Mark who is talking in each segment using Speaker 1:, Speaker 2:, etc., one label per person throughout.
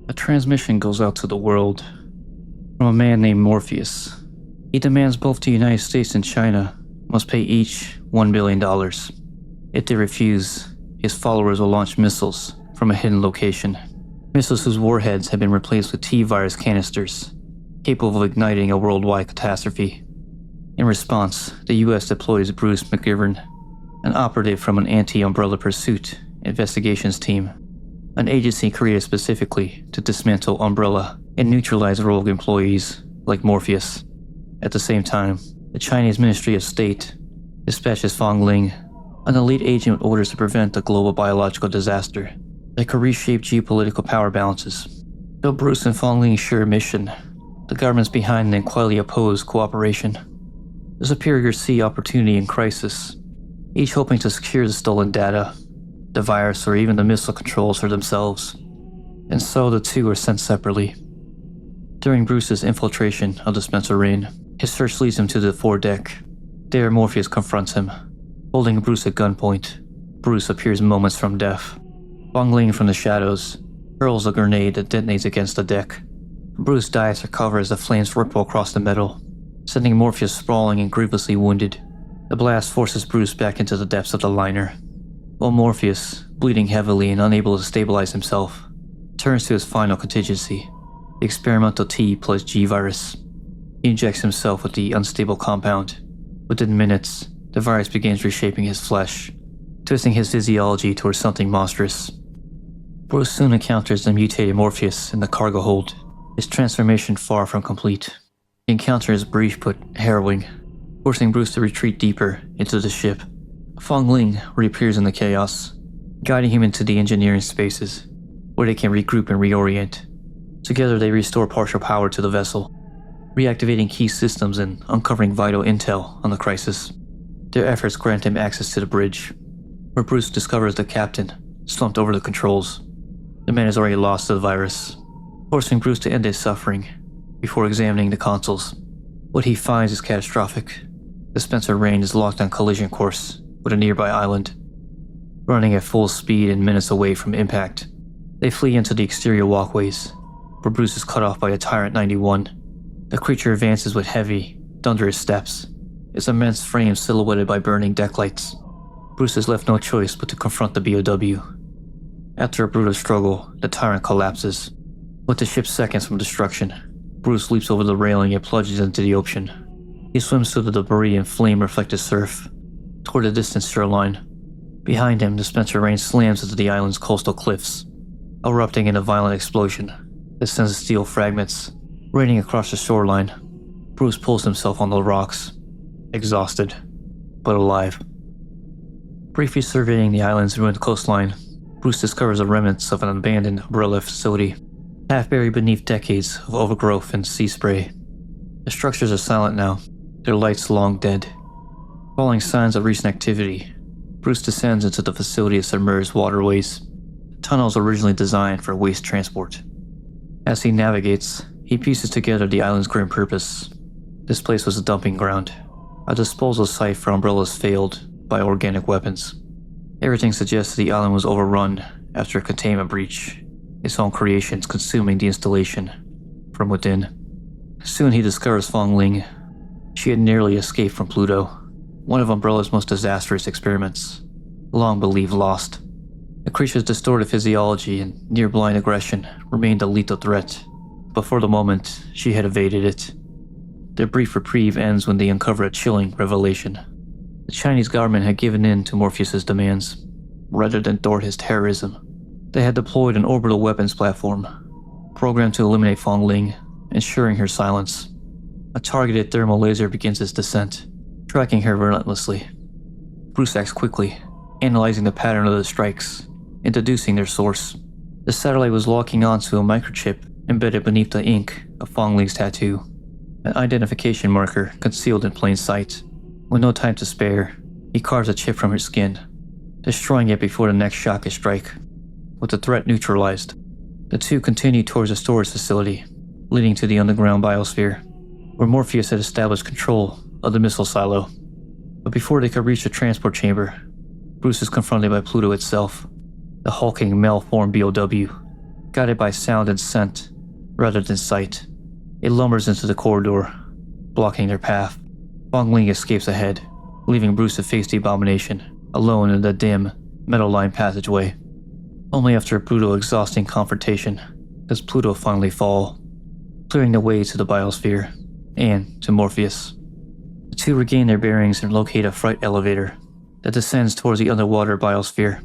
Speaker 1: A transmission goes out to the world from a man named Morpheus. He demands both the United States and China must pay each $1 billion. If they refuse, his followers will launch missiles from a hidden location. Missiles whose warheads have been replaced with t+Virus canisters, capable of igniting a worldwide catastrophe. In response, the U.S. deploys Bruce McGivern, an operative from an anti-umbrella pursuit investigations team, an agency created specifically to dismantle Umbrella and neutralize rogue employees like Morpheus. At the same time, the Chinese Ministry of State dispatches Fongling, an elite agent with orders to prevent a global biological disaster that could reshape geopolitical power balances. Though Bruce and Fongling share a mission, the governments behind them quietly oppose cooperation. The superiors see opportunity in crisis, each hoping to secure the stolen data, the virus, or even the missile controls for themselves. And so the two are sent separately. During Bruce's infiltration of the Spencer Rain, his search leads him to the foredeck. There, Morpheus confronts him. Holding Bruce at gunpoint, Bruce appears moments from death. Fongling from the shadows hurls a grenade that detonates against the deck. Bruce dives for cover as the flames ripple across the metal, sending Morpheus sprawling and grievously wounded. The blast forces Bruce back into the depths of the liner, while Morpheus, bleeding heavily and unable to stabilize himself, turns to his final contingency, the experimental t+G-Virus. He injects himself with the unstable compound. Within minutes, the virus begins reshaping his flesh, twisting his physiology towards something monstrous. Bruce soon encounters the mutated Morpheus in the cargo hold, his transformation far from complete. The encounter is brief but harrowing, forcing Bruce to retreat deeper into the ship. Fongling reappears in the chaos, guiding him into the engineering spaces, where they can regroup and reorient. Together they restore partial power to the vessel, reactivating key systems and uncovering vital intel on the crisis. Their efforts grant him access to the bridge, where Bruce discovers the captain, slumped over the controls. The man is already lost to the virus, forcing Bruce to end his suffering before examining the consoles. What he finds is catastrophic. The Spencer Rain is locked on collision course with a nearby island, running at full speed and minutes away from impact. They flee into the exterior walkways, where Bruce is cut off by a Tyrant 91. The creature advances with heavy, thunderous steps, its immense frame silhouetted by burning deck lights. Bruce is left no choice but to confront the B.O.W. After a brutal struggle, the Tyrant collapses. With the ship seconds from destruction, Bruce leaps over the railing and plunges into the ocean. He swims through the debris and flame-reflected surf, toward the distant shoreline. Behind him, the Spencer Rain slams into the island's coastal cliffs, erupting in a violent explosion that sends steel fragments raining across the shoreline. Bruce pulls himself on the rocks, exhausted, but alive. Briefly surveying the island's ruined coastline, Bruce discovers the remnants of an abandoned umbrella facility, half buried beneath decades of overgrowth and sea spray. The structures are silent now, their lights long dead. Following signs of recent activity, Bruce descends into the facility's submerged waterways, tunnels originally designed for waste transport. As he navigates, he pieces together the island's grim purpose. This place was a dumping ground, a disposal site for Umbrella's failed bioorganic weapons. Everything suggests the island was overrun after a containment breach, its own creations consuming the installation from within. Soon he discovers Fongling. She had nearly escaped from Pluto, one of Umbrella's most disastrous experiments, long believed lost. The creature's distorted physiology and near-blind aggression remained a lethal threat, but for the moment, she had evaded it. Their brief reprieve ends when they uncover a chilling revelation. The Chinese government had given in to Morpheus's demands. Rather than thwart his terrorism, they had deployed an orbital weapons platform, programmed to eliminate Fongling, ensuring her silence. A targeted thermal laser begins its descent, tracking her relentlessly. Bruce acts quickly, analyzing the pattern of the strikes and deducing their source. The satellite was locking onto a microchip embedded beneath the ink of Fongling's tattoo, an identification marker concealed in plain sight. With no time to spare, he carves a chip from her skin, destroying it before the next shock could strike. With the threat neutralized, the two continue towards the storage facility, leading to the underground biosphere, where Morpheus had established control of the missile silo. But before they could reach the transport chamber, Bruce is confronted by Pluto itself, the hulking, malformed B.O.W., Guided by sound and scent, rather than sight, it lumbers into the corridor, blocking their path. Fongling escapes ahead, leaving Bruce to face the abomination, alone in the dim, metal-lined passageway. Only after a brutal, exhausting confrontation does Pluto finally fall, clearing the way to the biosphere and to Morpheus. The two regain their bearings and locate a freight elevator that descends towards the underwater biosphere.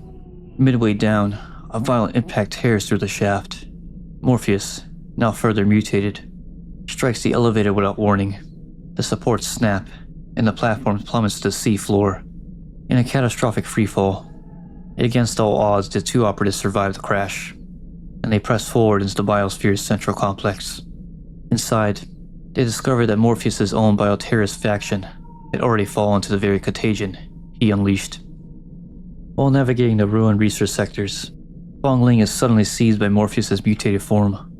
Speaker 1: Midway down, a violent impact tears through the shaft. Morpheus, now further mutated, strikes the elevator without warning. The supports snap, and the platform plummets to the sea floor. In a catastrophic freefall, against all odds, the two operatives survive the crash, and they press forward into the biosphere's central complex. Inside, they discover that Morpheus' own bioterrorist faction had already fallen to the very contagion he unleashed. While navigating the ruined research sectors, Fongling is suddenly seized by Morpheus' mutated form.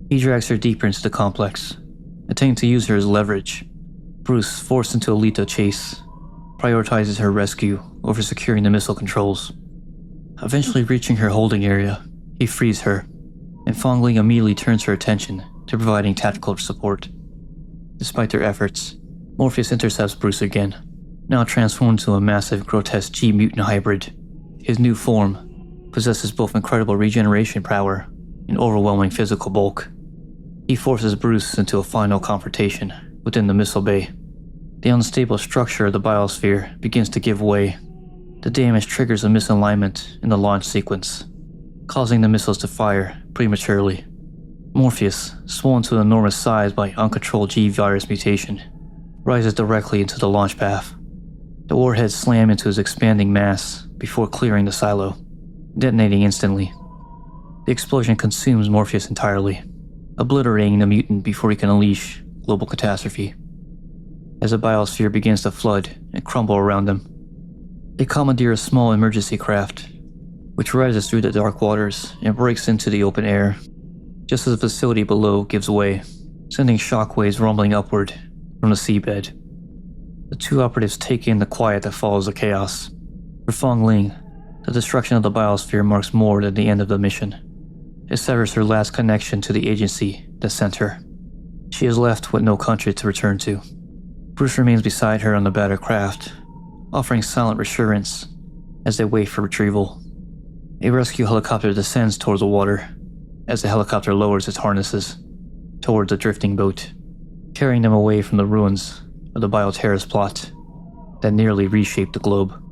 Speaker 1: He drags her deeper into the complex, intending to use her as leverage. Bruce, forced into a lethal chase, prioritizes her rescue over securing the missile controls. Eventually reaching her holding area, he frees her, and Fongling immediately turns her attention to providing tactical support. Despite their efforts, Morpheus intercepts Bruce again, now transformed into a massive, grotesque G-mutant hybrid. His new form possesses both incredible regeneration power and overwhelming physical bulk. He forces Bruce into a final confrontation within the missile bay. The unstable structure of the biosphere begins to give way. The damage triggers a misalignment in the launch sequence, causing the missiles to fire prematurely. Morpheus, swollen to enormous size by uncontrolled G-Virus mutation, rises directly into the launch path. The warheads slam into his expanding mass before clearing the silo, detonating instantly. The explosion consumes Morpheus entirely, obliterating the mutant before he can unleash global catastrophe. As the biosphere begins to flood and crumble around them, they commandeer a small emergency craft, which rises through the dark waters and breaks into the open air, just as the facility below gives way, sending shockwaves rumbling upward from the seabed. The two operatives take in the quiet that follows the chaos. For Fongling, the destruction of the biosphere marks more than the end of the mission. It severs her last connection to the agency that sent her. She is left with no country to return to. Bruce remains beside her on the battered craft, offering silent reassurance as they wait for retrieval. A rescue helicopter descends towards the water as the helicopter lowers its harnesses towards the drifting boat, carrying them away from the ruins of the bioterrorist plot that nearly reshaped the globe.